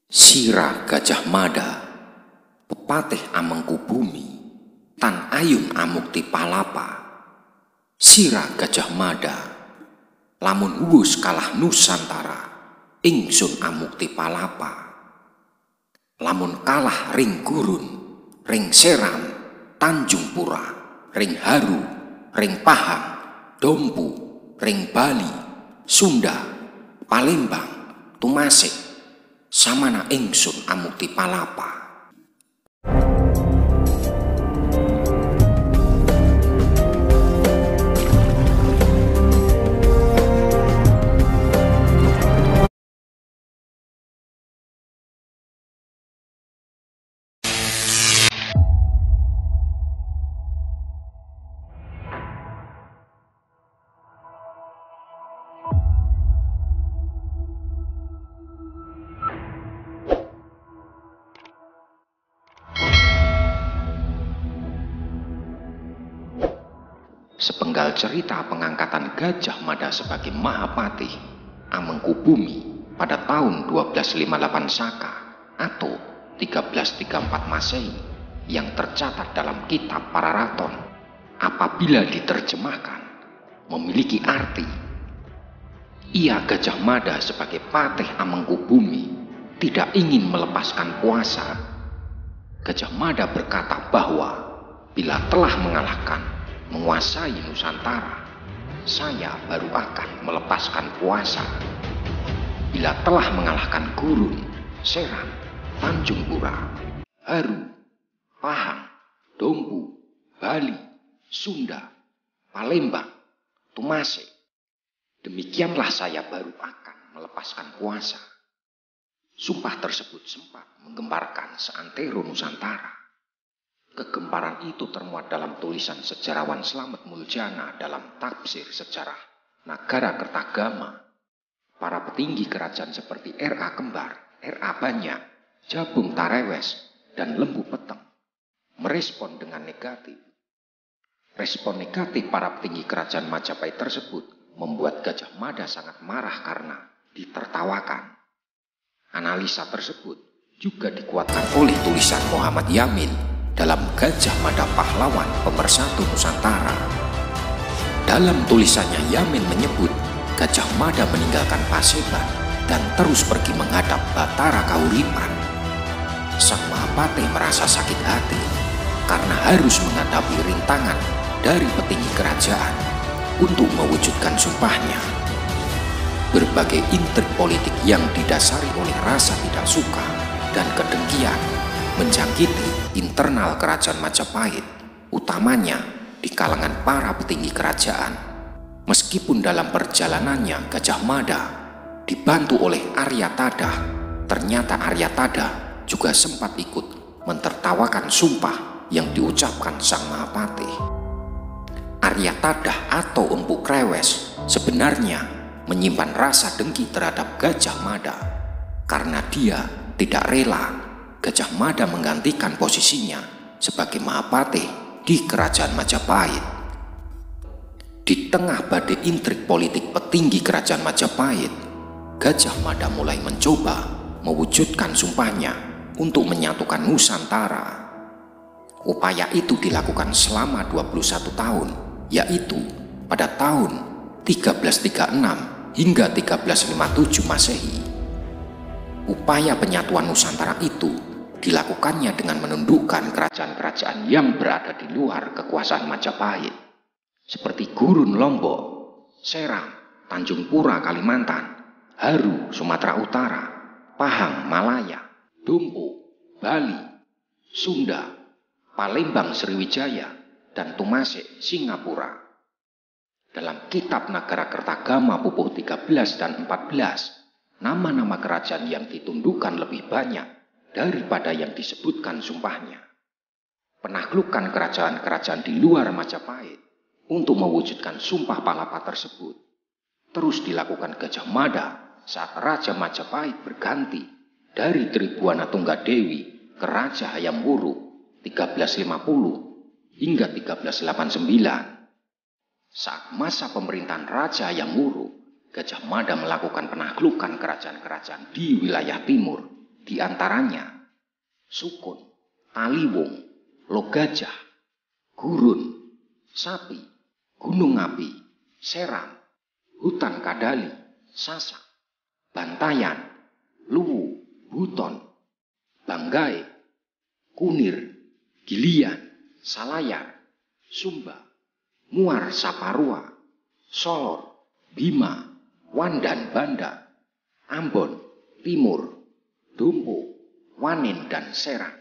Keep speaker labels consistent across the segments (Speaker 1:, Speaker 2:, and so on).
Speaker 1: Sira Gajah Mada, pepatih Amengkubumi, tan ayun amukti palapa. Sira Gajah Mada, lamun wus kalah Nusantara, ingsun amukti palapa. Lamun kalah ring gurun, ring Seram, Tanjung Pura, ring Haru, ring Pahang, Dompu, ring Bali, Sunda, Palembang, Tumasik, samana ingsun amukti palapa. Sepenggal cerita pengangkatan Gajah Mada sebagai Mahapatih Amengkubumi pada tahun 1258 Saka atau 1334 Masehi yang tercatat dalam kitab Pararaton, apabila diterjemahkan memiliki arti ia Gajah Mada sebagai patih Amengkubumi tidak ingin melepaskan kuasa. Gajah Mada berkata bahwa bila telah menguasai Nusantara, saya baru akan melepaskan kuasa. Bila telah mengalahkan Gurun, Seram, Tanjung Pura, Haru, Pahang, Dompu, Bali, Sunda, Palembang, Tumasik, demikianlah saya baru akan melepaskan kuasa. Sumpah tersebut sempat menggemparkan seantero Nusantara. Kegemparan itu termuat dalam tulisan sejarawan Slamet Muljana dalam tafsir sejarah Nagara Kertagama. Para petinggi kerajaan seperti R.A. Kembar, R.A. Banyak, Jabung Tarewes, dan Lembu Peteng merespon dengan negatif. Respon negatif para petinggi kerajaan Majapahit tersebut membuat Gajah Mada sangat marah karena ditertawakan. Analisa tersebut juga dikuatkan oleh tulisan Muhammad Yamin dalam Gajah Mada Pahlawan Pemersatu Nusantara. Dalam tulisannya Yamin menyebut Gajah Mada meninggalkan Paseban dan terus pergi menghadap Batara Kahuripan. Sang Mahapatih merasa sakit hati karena harus menghadapi rintangan dari petinggi kerajaan untuk mewujudkan sumpahnya. Berbagai intrik politik yang didasari oleh rasa tidak suka dan kedengkian menjangkiti internal kerajaan Majapahit, utamanya di kalangan para petinggi kerajaan. Meskipun dalam perjalanannya Gajah Mada dibantu oleh Arya Tadah, ternyata Arya Tadah juga sempat ikut mentertawakan sumpah yang diucapkan sang Mahapatih. Arya Tadah atau Empu Krewes sebenarnya menyimpan rasa dengki terhadap Gajah Mada karena dia tidak rela Gajah Mada menggantikan posisinya sebagai Mahapatih di kerajaan Majapahit. Di tengah badai intrik politik petinggi kerajaan Majapahit, Gajah Mada mulai mencoba mewujudkan sumpahnya untuk menyatukan Nusantara. Upaya itu dilakukan selama 21 tahun, yaitu pada tahun 1336 hingga 1357 Masehi. Upaya penyatuan Nusantara itu dilakukannya dengan menundukkan kerajaan-kerajaan yang berada di luar kekuasaan Majapahit, seperti Gurun Lombok, Seram, Tanjung Pura Kalimantan, Haru Sumatera Utara, Pahang Malaya, Dompu, Bali, Sunda, Palembang Sriwijaya, dan Tumasik Singapura. Dalam kitab Nagara Kertagama pupuh 13 dan 14, nama-nama kerajaan yang ditundukkan lebih banyak daripada yang disebutkan sumpahnya. Penaklukan kerajaan-kerajaan di luar Majapahit untuk mewujudkan sumpah palapa tersebut terus dilakukan Gajah Mada saat Raja Majapahit berganti dari Tribuana Tunggadewi ke Raja Hayam Wuruk 1350 hingga 1389. Saat masa pemerintahan Raja Hayam Wuruk, Gajah Mada melakukan penaklukan kerajaan-kerajaan di wilayah timur Di antaranya sukun, taliwong, logajah, gurun, sapi, gunung api, seram, hutan kadali, sasak, bantayan, luwu, buton, banggai, kunir, gilian, salayar, sumba, muar saparua, solor, bima, wandan banda, ambon, timur, dumpo, wanin, dan serang.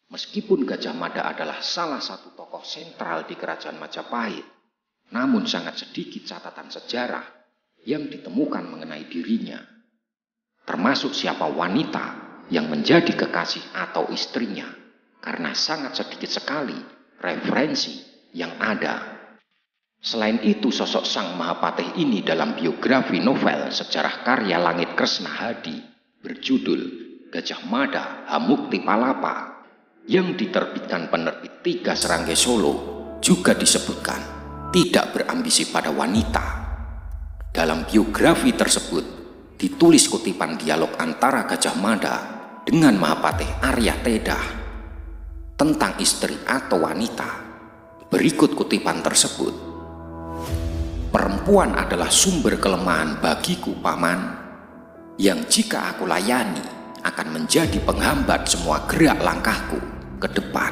Speaker 1: Meskipun Gajah Mada adalah salah satu tokoh sentral di kerajaan Majapahit, namun sangat sedikit catatan sejarah yang ditemukan mengenai dirinya, termasuk siapa wanita yang menjadi kekasih atau istrinya, karena sangat sedikit sekali referensi yang ada. Selain itu, sosok Sang Mahapatih ini dalam biografi novel sejarah karya Langit Kresna Hadi berjudul Gajah Mada Hamukti Palapa yang diterbitkan penerbit Tiga Serangga Solo juga disebutkan tidak berambisi pada wanita. Dalam biografi tersebut ditulis kutipan dialog antara Gajah Mada dengan Mahapatih Arya Tedah tentang istri atau wanita. Berikut kutipan tersebut. Perempuan adalah sumber kelemahan bagiku, Paman, yang jika aku layani akan menjadi penghambat semua gerak langkahku ke depan.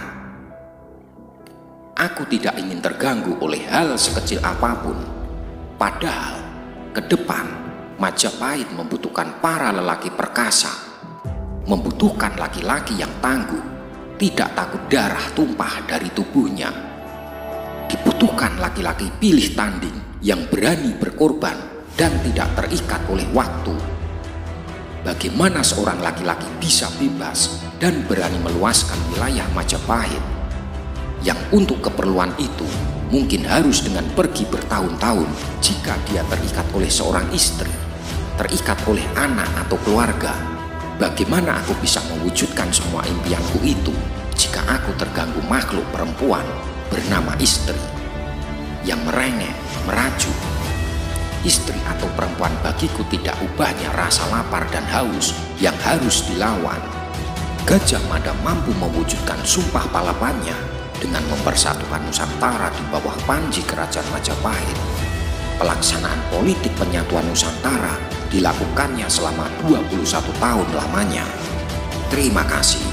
Speaker 1: Aku tidak ingin terganggu oleh hal sekecil apapun. Padahal ke depan Majapahit membutuhkan para lelaki perkasa, membutuhkan laki-laki yang tangguh, tidak takut darah tumpah dari tubuhnya. Dibutuhkan laki-laki pilih tanding yang berani berkorban dan tidak terikat oleh waktu. Bagaimana seorang laki-laki bisa bebas dan berani meluaskan wilayah Majapahit, yang untuk keperluan itu mungkin harus dengan pergi bertahun-tahun jika dia terikat oleh seorang istri, terikat oleh anak atau keluarga? Bagaimana aku bisa mewujudkan semua impianku itu jika aku terganggu makhluk perempuan bernama istri yang merengek, merajuk? Istri atau perempuan bagiku tidak ubahnya rasa lapar dan haus yang harus dilawan. Gajah Mada mampu mewujudkan sumpah palapannya dengan mempersatukan Nusantara di bawah panji kerajaan Majapahit. Pelaksanaan politik penyatuan Nusantara dilakukannya selama 21 tahun lamanya. Terima kasih.